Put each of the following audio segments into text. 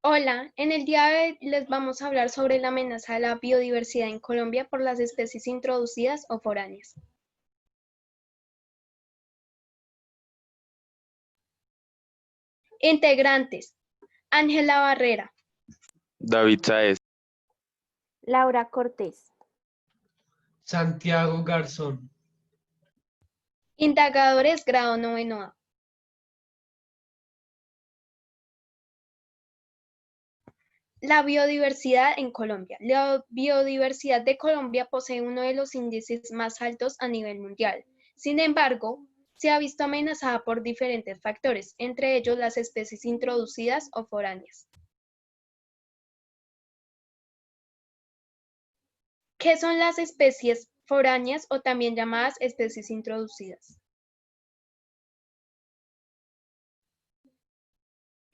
Hola, en el día de hoy les vamos a hablar sobre la amenaza a la biodiversidad en Colombia por las especies introducidas o foráneas. Integrantes: Ángela Barrera, David Sáez, Laura Cortés, Santiago Garzón, indagadores grado noveno A. La biodiversidad en Colombia. La biodiversidad de Colombia posee uno de los índices más altos a nivel mundial. Sin embargo, se ha visto amenazada por diferentes factores, entre ellos las especies introducidas o foráneas. ¿Qué son las especies foráneas o también llamadas especies introducidas?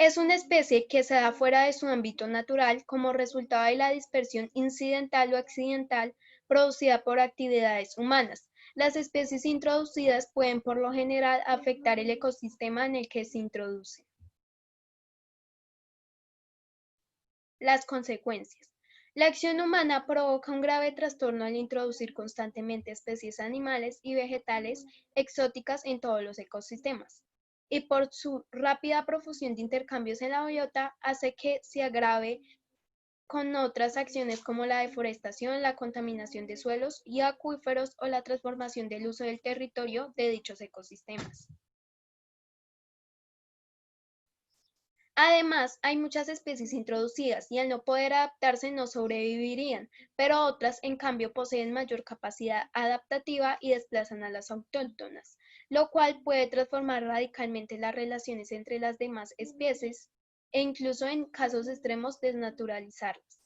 Es una especie que se da fuera de su ámbito natural como resultado de la dispersión incidental o accidental producida por actividades humanas. Las especies introducidas pueden por lo general afectar el ecosistema en el que se introducen. Las consecuencias. La acción humana provoca un grave trastorno al introducir constantemente especies animales y vegetales exóticas en todos los ecosistemas, y por su rápida profusión de intercambios en la biota hace que se agrave con otras acciones como la deforestación, la contaminación de suelos y acuíferos o la transformación del uso del territorio de dichos ecosistemas. Además, hay muchas especies introducidas y al no poder adaptarse no sobrevivirían, pero otras en cambio poseen mayor capacidad adaptativa y desplazan a las autóctonas, lo cual puede transformar radicalmente las relaciones entre las demás especies e incluso en casos extremos desnaturalizarlas.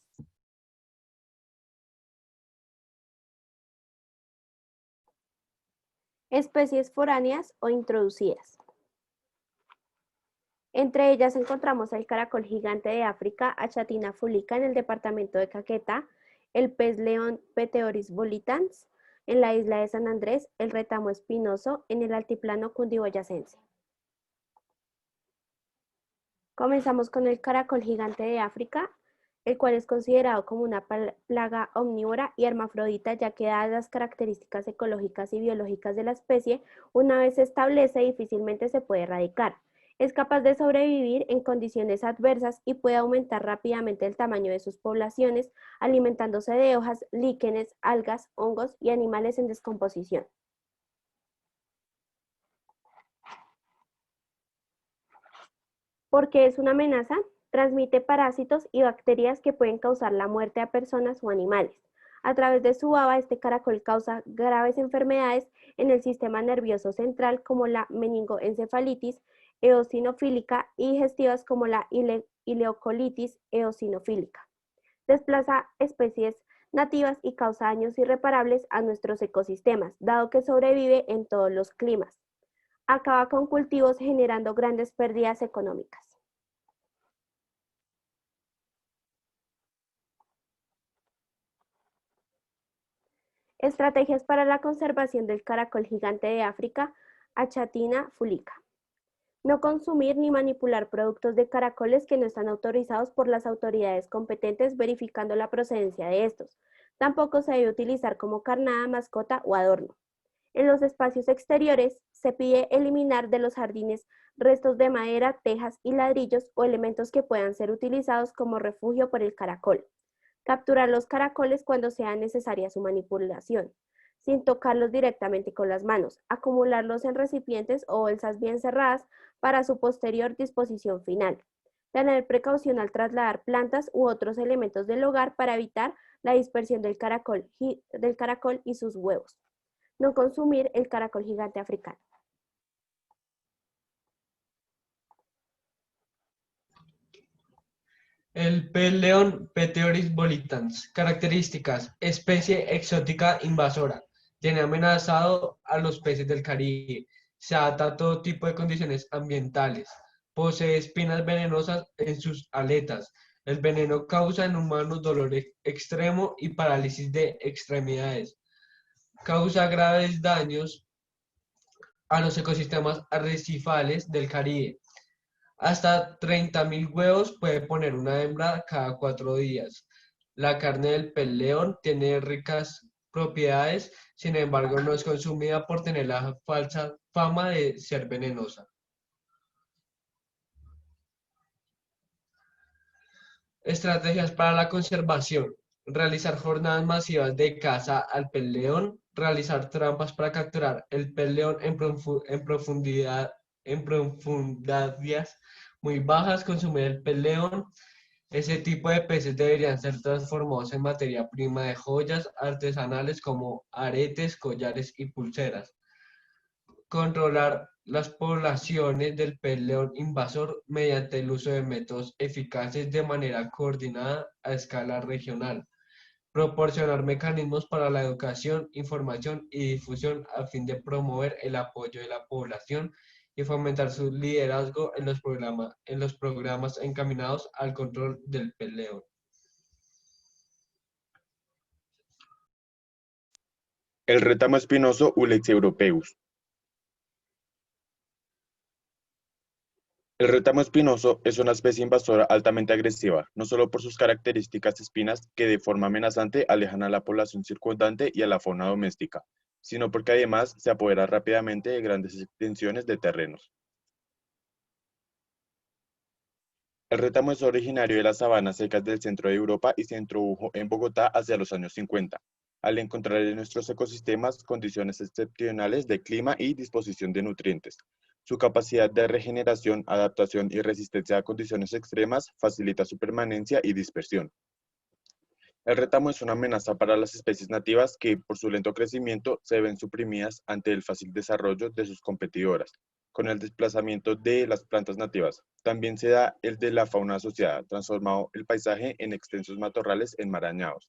especies foráneas o introducidas. Entre ellas encontramos el caracol gigante de África, Achatina fulica en el departamento de Caquetá, el pez león Peteoris volitans en la isla de San Andrés, el retamo espinoso en el altiplano cundiboyacense. Comenzamos con el caracol gigante de África, el cual es considerado como una plaga omnívora y hermafrodita, ya que dadas las características ecológicas y biológicas de la especie, una vez se establece difícilmente se puede erradicar. Es capaz de sobrevivir en condiciones adversas y puede aumentar rápidamente el tamaño de sus poblaciones, alimentándose de hojas, líquenes, algas, hongos y animales en descomposición. ¿Por qué es una amenaza? Transmite parásitos y bacterias que pueden causar la muerte a personas o animales. A través de su baba, este caracol causa graves enfermedades en el sistema nervioso central como la meningoencefalitis eosinofílica y digestivas como la ileocolitis eosinofílica. Desplaza especies nativas y causa daños irreparables a nuestros ecosistemas, dado que sobrevive en todos los climas. Acaba con cultivos generando grandes pérdidas económicas. Estrategias para la conservación del caracol gigante de África, Achatina fulica. No consumir ni manipular productos de caracoles que no están autorizados por las autoridades competentes, verificando la procedencia de estos. Tampoco se debe utilizar como carnada, mascota o adorno. En los espacios exteriores se pide eliminar de los jardines restos de madera, tejas y ladrillos o elementos que puedan ser utilizados como refugio por el caracol. Capturar los caracoles cuando sea necesaria su manipulación, sin tocarlos directamente con las manos. Acumularlos en recipientes o bolsas bien cerradas para su posterior disposición final. Tener precaución al trasladar plantas u otros elementos del hogar para evitar la dispersión del caracol y sus huevos. No consumir el caracol gigante africano. el pez león Peteoris volitans. Características: especie exótica invasora. Tiene amenazado a los peces del Caribe. Se adapta a todo tipo de condiciones ambientales. Posee espinas venenosas en sus aletas. El veneno causa en humanos dolor extremo y parálisis de extremidades. Causa graves daños a los ecosistemas arrecifales del Caribe. Hasta 30.000 huevos puede poner una hembra cada 4 días. La carne del pez león tiene ricas propiedades, sin embargo no es consumida por tener la falsa fama de ser venenosa. Estrategias para la conservación. Realizar jornadas masivas de caza al pez león. Realizar trampas para capturar el pez león en profundidades muy bajas. Consumir el pez león. Ese tipo de peces deberían ser transformados en materia prima de joyas artesanales como aretes, collares y pulseras. Controlar las poblaciones del pez león invasor mediante el uso de métodos eficaces de manera coordinada a escala regional. Proporcionar mecanismos para la educación, información y difusión a fin de promover el apoyo de la población y fomentar su liderazgo en los programas encaminados al control del pez león. El retamo espinoso Ulex europeus. El retamo espinoso es una especie invasora altamente agresiva, no solo por sus características espinas que de forma amenazante alejan a la población circundante y a la fauna doméstica, sino porque además se apodera rápidamente de grandes extensiones de terrenos. El retamo es originario de las sabanas secas del centro de Europa y se introdujo en Bogotá hacia los años 50, al encontrar en nuestros ecosistemas condiciones excepcionales de clima y disposición de nutrientes. Su capacidad de regeneración, adaptación y resistencia a condiciones extremas facilita su permanencia y dispersión. El retamo es una amenaza para las especies nativas que, por su lento crecimiento, se ven suprimidas ante el fácil desarrollo de sus competidoras, con el desplazamiento de las plantas nativas. También se da el de la fauna asociada, transformado el paisaje en extensos matorrales enmarañados.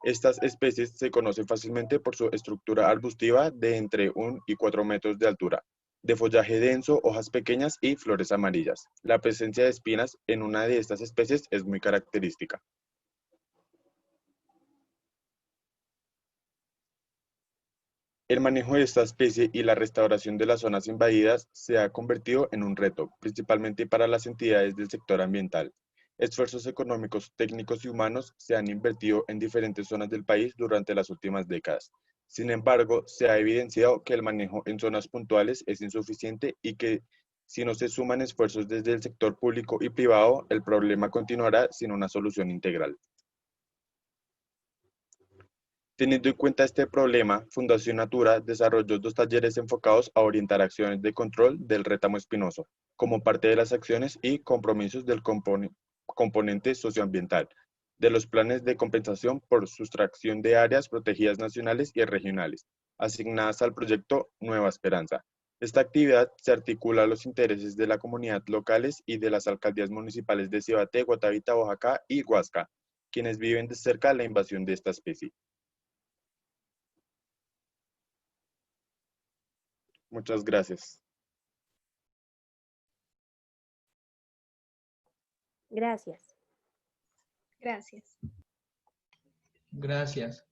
Estas especies se conocen fácilmente por su estructura arbustiva de entre 1 y 4 metros de altura, de follaje denso, hojas pequeñas y flores amarillas. La presencia de espinas en una de estas especies es muy característica. El manejo de esta especie y la restauración de las zonas invadidas se ha convertido en un reto, principalmente para las entidades del sector ambiental. Esfuerzos económicos, técnicos y humanos se han invertido en diferentes zonas del país durante las últimas décadas. Sin embargo, se ha evidenciado que el manejo en zonas puntuales es insuficiente y que si no se suman esfuerzos desde el sector público y privado, el problema continuará sin una solución integral. Teniendo en cuenta este problema, Fundación Natura desarrolló 2 talleres enfocados a orientar acciones de control del retamo espinoso, como parte de las acciones y compromisos del componente socioambiental, de los planes de compensación por sustracción de áreas protegidas nacionales y regionales, asignadas al proyecto Nueva Esperanza. Esta actividad se articula a los intereses de la comunidad locales y de las alcaldías municipales de Cibaté, Guatavita, Oaxaca y Huasca, quienes viven de cerca la invasión de esta especie. Muchas gracias. Gracias. Gracias. Gracias.